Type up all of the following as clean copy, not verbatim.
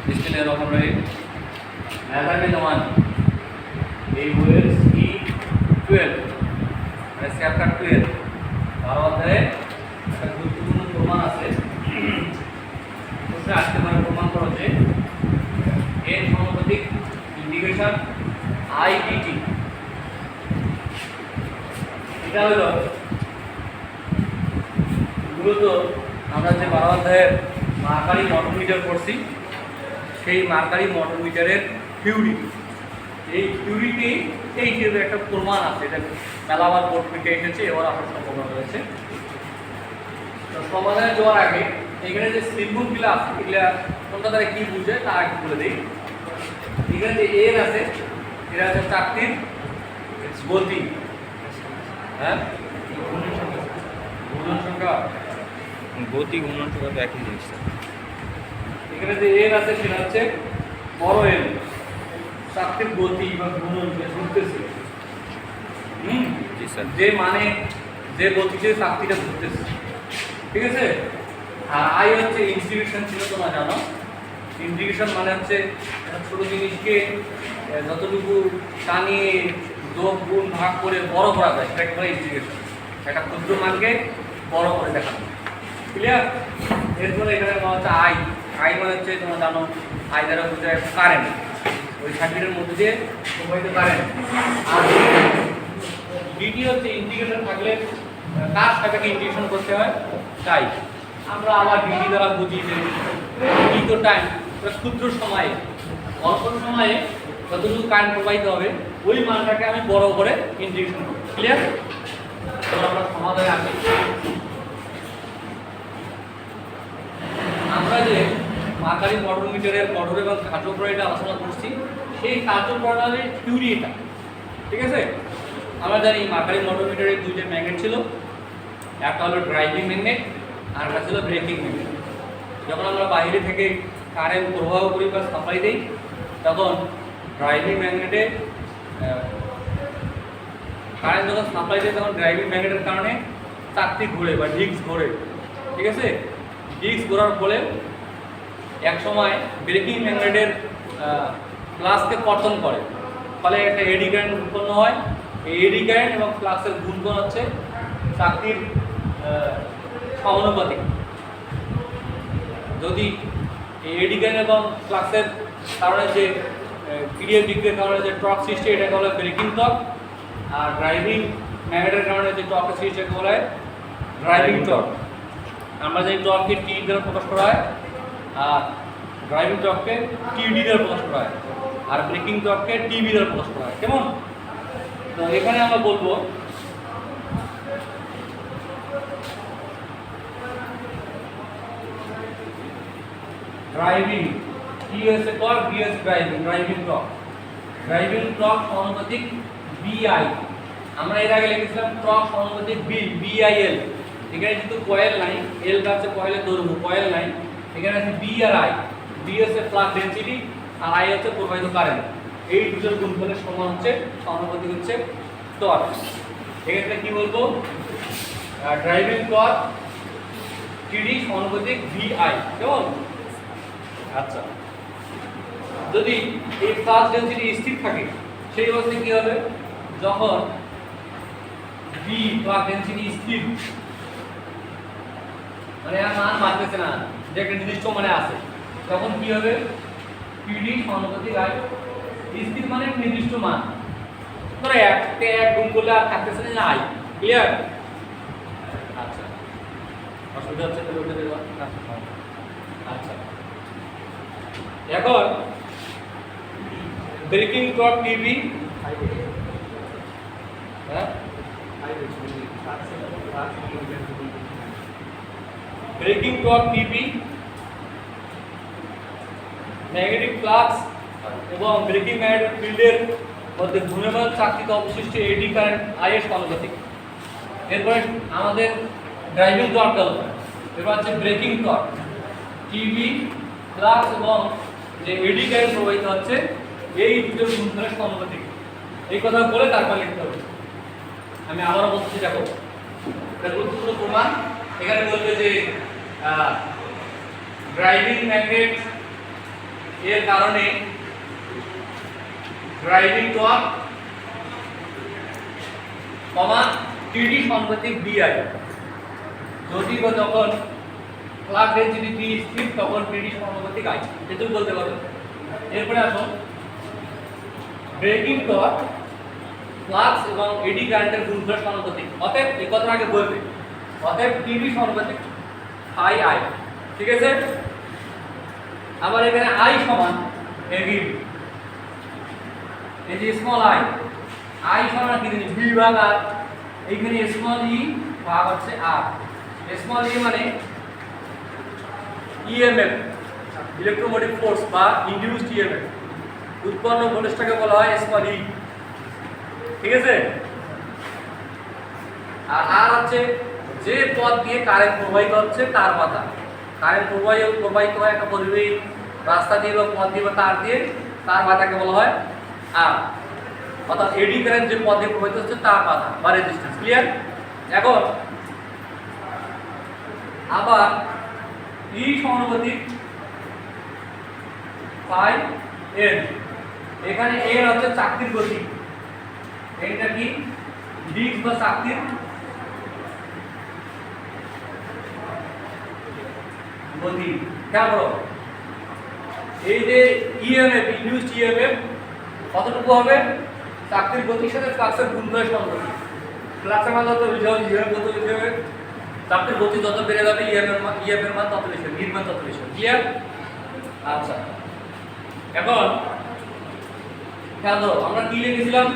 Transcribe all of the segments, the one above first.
Bismillahirrahmanirrahim. Measurement 1. A wheels E12 মানে chapter 12 তার মধ্যে একটা গুরুত্বপূর্ণ প্রমাণ আছে। প্রশ্নে আসতে পারে প্রমাণ করো যে এর সমানুপাতিক ইন্টিগ্রেশন I dt এটা হলো মূলত আমরা যে 12 অধ্যায়ের মার্কারি মোটরমিটার পড়ছি সেই মার্কারি মোটরমিটারের থিওরি। এই থিওরিতে এই হিসেবে একটা প্রমাণ আছে, এটা মেলাবার বোর্ড থেকে এসেছে, এবার আপনার সম্ভাবনা রয়েছে। তো সমাধানে যাওয়ার আগে এখানে যে সিম্বলগুলো আছে এগুলা কোনটা দ্বারা কী বুঝে তা আগে বলে দিই। এখানে যে এর আছে এটা হচ্ছে চাকতির গতি, হ্যাঁ ঘূর্ণন সংখ্যা, গতি ঘূর্ণন সংখ্যা তো একই জিনিস। এখানে যে এর আছে সেটা হচ্ছে বড় এল, চাকতির গতি বা ঘূর্ণন ঘুরতেছে। জি স্যার। যে মানে যে গতিতে চাকতিটা ঘুরতেছে, ঠিক আছে। আর আই হচ্ছে ইন্টিগ্রেশন, ছিল তোমরা জানো। ইন্টিগ্রেশন মানে হচ্ছে একটা ছোট জিনিসকে যতটুকু টানিয়ে যোগ গুণ ভাগ করে বড় করা যায় সেটাকে বলে ইন্টিগ্রেশন। একটা ক্ষুদ্র মানকে বড় করে দেখানো, ক্লিয়ার। এরপরে এখানে বলা হচ্ছে আই। আই মানে হচ্ছে তোমরা জানো আই দ্বারা বোঝায় কারেন্ট, ওই সার্কিটের মধ্যে দিয়ে প্রবাহিত কারেন্ট। আর ডিটি হচ্ছে ইন্টিগ্রেশন থাকলে কার সাপেক্ষে ইন্টিগ্রেশন করতে হয় তাই আমরা আবার ডিটি দ্বারা বুঝি যে ডিটি তো টাইম, ক্ষুদ্র সময়ে অল্প সময়ে যতটুকু কারেন্ট প্রবাহিত হবে ওই মানটাকে আমি বড় করে ইন্টিগ্রেশন করি, ক্লিয়ার। এবার আমরা সমাধানে আসি। আমরা যে মার্কারি মোটরমিটারের কঠোর এবং কার্যপ্রণালীটা আলোচনা করছি সেই কার্যপ্রণালীর থিওরি এটা, ঠিক আছে। আমরা জানি মার্কারি মোটরমিটারের দুইটা ম্যাগনেট ছিল, একটা হলো ড্রাইভিং ম্যাগনেট আর একটা ছিল ব্রেকিং ম্যাগনেট। যখন আমরা বাইরে থেকে কারেন্ট প্রবাহ করি বা সাপ্লাই দিই তখন ড্রাইভিং ম্যাগনেটে কারেন্ট যখন সাপ্লাই দেয় তখন ড্রাইভিং ম্যাগনেটের কারণে চাকতি ঘোরে বা ডিস্ক ঘোরে, ঠিক আছে। ডিস্ক ঘোরার ফলে এক সময় ব্রেকিং ম্যাগনেটের ফ্লাক্সকে কর্তন করে, ফলে একটা এডি কারেন্ট উৎপন্ন হয়। এই এডি কারেন্ট এবং ফ্লাক্সের গুণফল হচ্ছে চাকতির সমানুপাতিক। যদি এই এডি কারেন্ট এবং ফ্লাক্সের কারণে যে পিরিয়ড ডিগ্রির কারণে যে টর্ক সৃষ্টি এটাকে বলা হয় ব্রেকিং টর্ক, আর ড্রাইভিং ম্যাগনেটের কারণে যে টর্কের সৃষ্টি এটাকে বলা হয় ড্রাইভিং টর্ক। আমরা যে টর্ককে টি দ্বারা প্রকাশ করা হয় আর ড্রাইভিং টর্ককে টিডি দ্বারা প্রকাশ করা হয় আর ব্রেকিং টর্ককে টিবি দ্বারা প্রকাশ করা হয়, কেমন। তো এখানে আমরা বলবো ড্রাইভিং টি হচ্ছে টর্ক, বি হচ্ছে driving, driving torque. Driving torque সমানুপাতিক বিআই। আমরা এর আগে লিখেছিলাম টর্ক সমানুপাতিক বি, বিআইএল। এখানে কিন্তু কয়েল নাই, এলটা হচ্ছে কয়েলের দৈর্ঘ্য, কয়েল নাই। এখানে আছে বি আর আই। বি হচ্ছে ফ্লাক্স ডেনসিটি আর আই হচ্ছে প্রবাহিত কারেন্ট। এই দুটোর গুণফলের সমান হচ্ছে সমানুপাতিক হচ্ছে টর্ক। এক্ষেত্রে কি বলবো, ড্রাইভিং টর্ক টিডি সমানুপাতিক ভিআই, কেমন। আচ্ছা, যদি এই ফ্লাক্স ডেনসিটি স্থির থাকে সেই অবস্থায় কি হবে, যখন বি ফ্লাক্স ডেনসিটি স্থির মানে আর মান বাড়তেছে না, যে একটা নির্দিষ্ট মানে আছে, তখন কি হবে পিডি সমানুপাতিক আই। স্থির মানে নির্দিষ্ট মান, ধরো এক গুণ করলে আর থাকতেছে না আই, ক্লিয়ার। আচ্ছা, অসুবিধা হচ্ছে তো বলতে দেবো। আচ্ছা, এখন ব্রেকিং টর্ক টিবি, হ্যাঁ breaking torque TB, magnetic flux এবং ব্রেকিং ম্যাগনেটিক ফিল্ডের মধ্যে ঘূর্ণায়মান চাকতিতে অবশিষ্ট এডি কারেন্ট আই এর সমানুপাতিক। এরপরে আমাদের ড্রাইভিং টর্ক গেল, এবার হচ্ছে ব্রেকিং টর্ক টিবি, ফ্লাক্স এবং যে এডি কারেন্ট প্রবাহিত হচ্ছে এই দুটোর গুণফলের সমানুপাতিক। এই কথা বলে তারপর লিখতে হবে। আমি আবারও বলছি, দেখো এটা গুরুত্বপূর্ণ প্রমাণ। এখানে বলবে যে ড্রাইভিং ম্যাগনেট এর কারণে ড্রাইভিং টর্ক কমা টিডি সমানুপাতিক বিআই। যদি বা যখন ফ্লাক্স ডেনসিটি টি স্থির তখন টিডি সমানুপাতিক আই, এটা বলতে পারো। এরপরে আসো ব্রেকিং টর্ক ফ্লাক্স এবং এডি কারেন্টের গুণফলের সমানুপাতিক। অতএব এই কথাটা আগে বলবে, অতএব টিডি সমানুপাতিক আই আই, ঠিক আছে। আবার এখানে আই সমান হেভি, এই যে স্মল আই, আই সমান কি জানি ভি ভাগ আর, এইখানে স্মল ই ভাগ হচ্ছে আর। স্মল ই মানে ইএমএফ, ইলেকট্রোমোটিভ ফোর্স বা ইনডিউসড ইএমএফ, উৎপন্ন ভোল্টেজটাকে বলা হয় স্মল ই, ঠিক আছে। আর আর হচ্ছে যে পথ দিয়ে কারেন্ট প্রবাহিত হচ্ছে তার পাতা, কারেন্ট প্রবাহিত হয় একটা পরিবাহী রাস্তা দিয়ে বা পথ দিয়ে বা তার দিয়ে, তার পাতাকে বলা হয় আর। অর্থাৎ এডি কারেন্ট যে পথে প্রবাহিত হচ্ছে তার পাতা বা রেজিস্ট্যান্স। ক্লিয়ার? এখন আবার ই সমানুপাতিক ফাই এন, এখানে এন হচ্ছে চাকতির গতি, এটা কি ডিস্ক বা চাকতির গতি। খেয়াল করো এই যে ইএমএফ, ইনডিউসড ইএমএফ কতটুকু হবে? চাকতির গতির সাথে ফ্লাক্সের গুণফলের সমানুপাতিক। ফ্লাক্সের মান যত বেশি হবে, ইএমএফ যত বেশি হবে, চাকতির গতি যত বেড়ে যাবে, ইএমএফ এর মান তত বেশি হবে, নির মান তত বেশি হবে। ক্লিয়ার? আচ্ছা, এখন খেয়াল করো আমরা কি লিখেছিলাম?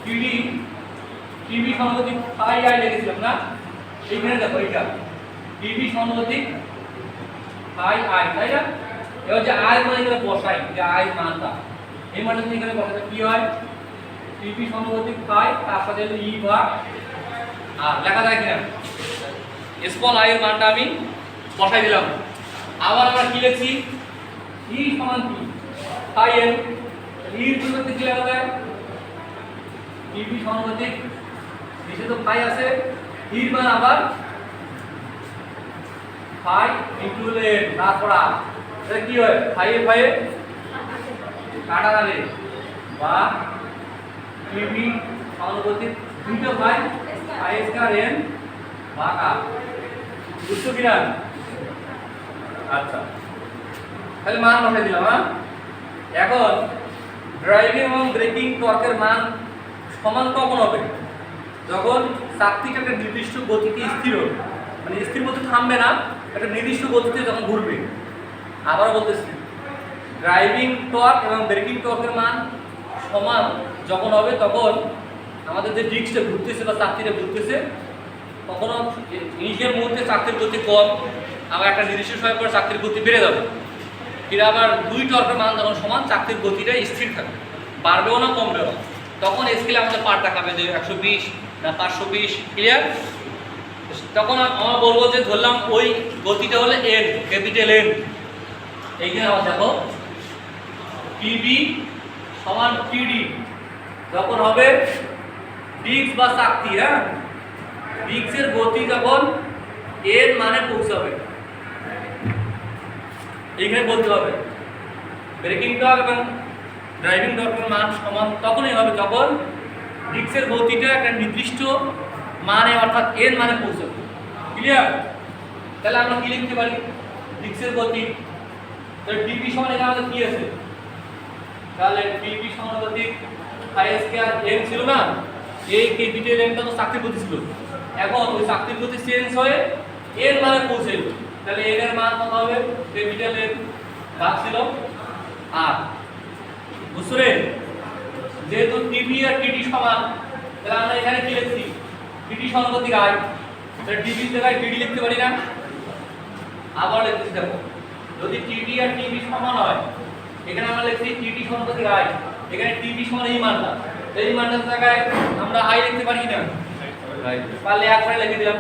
টিডি টিভি সমানুপাতিক ফাই আই লিখেছিলাম না? এইখানে দেখো এটা টিভি সমানুপাতিক ফাই আই, তাই না? এবার যে আই মানে এখানে বসাই, যে আই মানটা, এই মানটা যদি এখানে বসাতে কি হয়? টিভি সমানুপাতিক ফাই তার সাথে হলো ই ভাগ আর, লেখা যায় কিনা? স্মল আই এর মানটা আমি বসাই দিলাম। আবার আমরা কি লিখছি? ই সমান কি ফাই এন, ই এর পরিবর্তে কি লেখা যায়? টিভি সমানুপাতিক, নিচে তো ফাই আছে, ইর মান আবার ফাই ইনটু এন, তারপর আর, তাহলে কি হয়? ফাই এ ফাই এ কাটা যাবে, বা টিভি সমানুপাতিক দুইটা ফাই, ফাই স্কয়ার এন ভাগ আর। বুঝছো কিনা? আচ্ছা, তাহলে মান বসাই দিলাম। হ্যাঁ, এখন ড্রাইভিং এবং ব্রেকিং টর্কের মান সমান কখন হবে? যখন চাকতিটা একটা নির্দিষ্ট গতিতে স্থির হবে, মানে স্থির গতি থামবে না, একটা নির্দিষ্ট গতিতে যখন ঘুরবে। আবার বলতেছি, ড্রাইভিং টর্ক এবং ব্রেকিং টর্কের মান সমান যখন হবে, তখন আমাদের যে ডিস্কটা ঘুরতেছে বা চাকতিটা ঘুরতেছে, তখন ইনিশিয়াল মুহূর্তে চাকতির গতি কম, আবার একটা নির্দিষ্ট সময় পর চাকতির গতি বেড়ে যাবে। কিন্তু আবার দুই টর্কের মান যখন সমান, চাকতির গতিটা স্থির থাকবে, বাড়বেও না কমবেও না। তখন স্কেলে আমাদের পার্ট দেখাবে যে 120 না 520। ক্লিয়ার? তখন আমরা বলবো যে ধরলাম ওই গতিটা হলো এন, ক্যাপিটাল এন। এইখানে আমার দেখো টিবি সমান টিডি যখন হবে ডিস্ক বা চাকতি, হ্যাঁ, ডিস্কের গতি যখন এন মানে পৌঁছাবে, এইখানে বলতে হবে। ব্রেকিং টর্ক এবং ড্রাইভিং টর্কের মান সমান তখনই হবে যখন ডিস্কের গতিটা একটা নির্দিষ্ট মানে অর্থাৎ এন মানে পৌঁছাবে। ক্লিয়ার? তাহলে আমরা কি লিখতে পারি? ডিস্কের গতি, তাহলে ডিপি সমান এখানে আমাদের কি আছে? তাহলে ডিপি সমানুপাতিক ফাই স্কয়ার এন ছিল না? এই ক্যাপিটাল এনটা তো চাকতির গতি ছিল, এখন ওই চাকতির গতি চেঞ্জ হয়ে এন মানে পৌঁছে গেল। তাহলে এন এর মান কত হবে? ক্যাপিটাল এন ভাগ ছিল আর। বুঝছো রে? যেহেতু টিভি আর টিডি সমান, তাহলে আমরা এখানে কি লিখছি? টিডি সমানুপাতিক আই, তাহলে টিভি জায়গায় টিডি লিখতে পারি না? আবার লিখছি, দেখো যদি টিডি আর টিভি সমান হয়, এখানে আমরা লিখছি টিডি সমানুপাতিক আই, এখানে টিভি সমান এই মানটা, এই মানটার জায়গায় আমরা আই লিখতে পারি না? পারলে একবারে লিখে দিলাম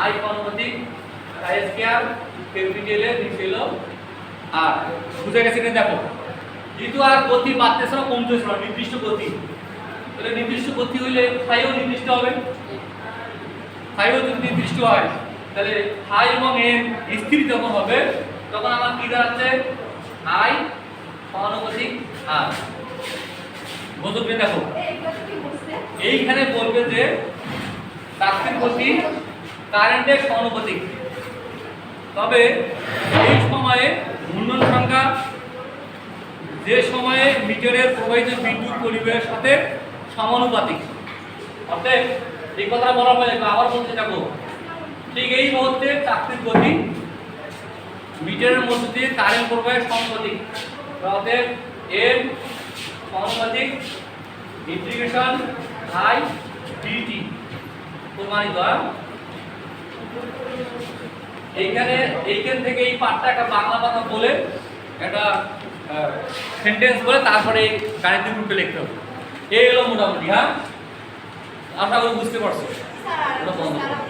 আই সমানুপাতিক আই স্কয়ার ক্যাপিটাল এর নিচে হলো আর। বুঝে গেছে কিনা? দেখো যেহেতু আর গতি বাড়তেছে না কমতেছে না, নির্দিষ্ট গতি, তাহলে নির্দিষ্ট গতি হইলে ফাইও নির্দিষ্ট হবে। ফাইও যদি নির্দিষ্ট হয় তাহলে আই এবং এম স্থির যখন হবে তখন আমার কি দাঁড়াচ্ছে আই সমানুপাতিক আর বুঝতে দেখো এইখানে বলবে যে তাত্ত্বিক গতি কারেন্টের সমানুপাতিক, তবে এই সময়ে ঘূর্ণন সংখ্যা যে সময়ে মিটারের প্রবাহিত বিদ্যুৎ পরিবাহের সাথে সমানুপাতিক। অতএব এই কথা বলার পরে আবার বলতে যাবো, ঠিক এই মুহূর্তে তাত্ত্বিক গতি মিটারের মধ্যে দিয়ে কারেন্ট প্রবাহের সমানুপাতিক। অতএব এম সমানুপাতিক ইন্টিগ্রেশন আই ডিটি প্রমাণিত। এইখান থেকে এই পার্টটা একটা বাংলা কথা বলে একটা সেন্টেন্স বলে তারপরে এই গাণিতিক রূপে লিখতে হবে। এই হলো মোটামুটি। হ্যাঁ, আশা করি বুঝতে পারছো।